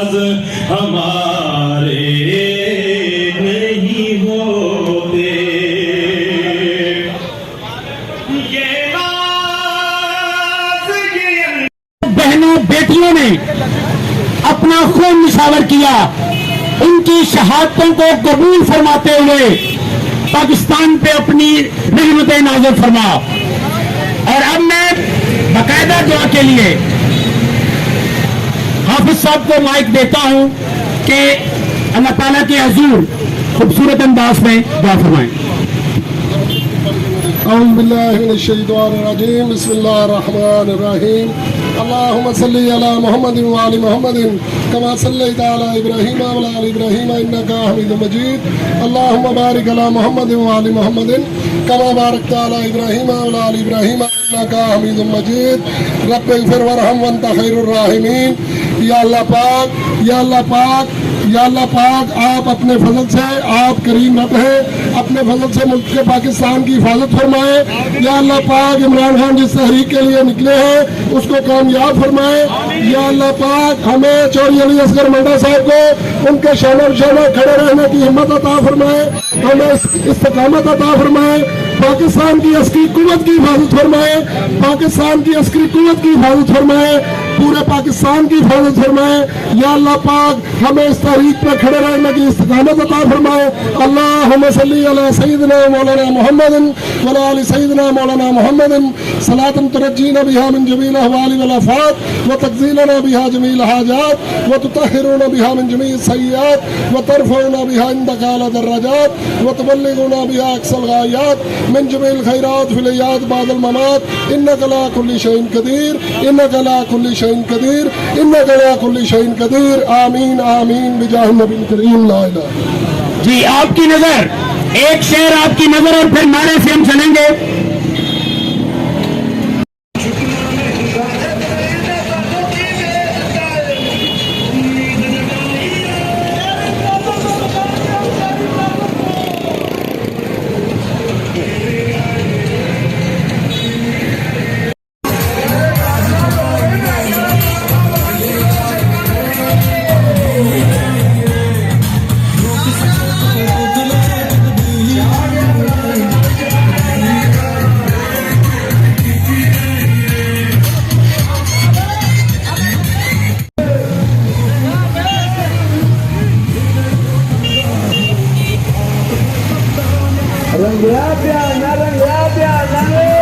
नाज हमारे नहीं होते। ये नाज बहनों बेटियों ने अपना खून निछावर किया, उनकी शहादतों को कबूल फरमाते हुए पाकिस्तान पे अपनी रहमत नाज़िल फरमा। और अब मैं बाकायदा दुआ के लिए हाफिज साहब को माइक देता हूं कि अल्लाह ताला के हुजूर खूबसूरत अंदाज में दुआ फरमाएं। औज़ु बिल्लाहि मिनश शैतानिर रजीम, बिस्मिल्लाहिर रहमानिर रहीम। अल्लाहुम्मा सल्लि अला मुहम्मदिन व आलि मुहम्मदिन कमा सल्लैता अला इब्राहीम व अला आलि इब्राहीम इन्नका हमीदुम मजीद। अल्लाहुम्मा बारिक अला मुहम्मदिन व आलि मुहम्मदिन कमा बारकता अला इब्राहीम व अला आलि इब्राहीम इन्नका हमीदुम मजीद। रब्बिग़फिर वरहम व अंता खैरुर राहिमीन। या अल्लाह पाक, या अल्लाह पाक, या अल्लाह पाक, आप अपने फजल से, आप करीम रब हैं, अपने फजल से मुल्क के पाकिस्तान की हिफाजत फरमाए। या अल्लाह पाक, इमरान खान जिस तहरीक के लिए निकले हैं उसको कामयाब फरमाए। या अल्लाह पाक, हमें चौधरी अली असगर मंडा साहब को उनके शाना शाना खड़े रहने की हिम्मत अता फरमाए, हमें इस्तिकामत अता फरमाए। पाकिस्तान की अस्करी कुव्वत की हिफाजत फरमाए, पाकिस्तान की अस्करी कुव्वत की हिफाजत फरमाए, पूरे पाकिस्तान की हिफाजत फरमाए। या अल्लाह पाक, हमें इस तहरीक पर खड़े रहने की इस्तिकामत अता फरमाए। अल्लाहुम्मा सल्ली अला सय्यिदिना मौलाना मुहम्मदिन व अला आलि सय्यिदिना मौलाना मुहम्मदिन सलातन तुरज्जीना बिहा मिन जमील अहवालि वल आफात व तगज़ीलना बिहा जमील हाजात व तुतहिरुना बिहा मिन जमील सय्यात व तरफ़उना बिहा इंदका अला दर्रजात व तुबल्लिगुना बिहा अक़सल गायात मिन जमील खैरात फिल हयात बादल ममात इन्नका अला कुल्लि शैइन कदीर, इन्नका अला कुल्लि शैइन कदीर, इन्नका अला कुल्लि शैइन कदीर। आमीन आमीन बिजाह नबी करीम ला इलाहा। जी, आपकी नजर, एक शेर आपकी नजर और फिर नारे से हम चलेंगे। Rangga Piana,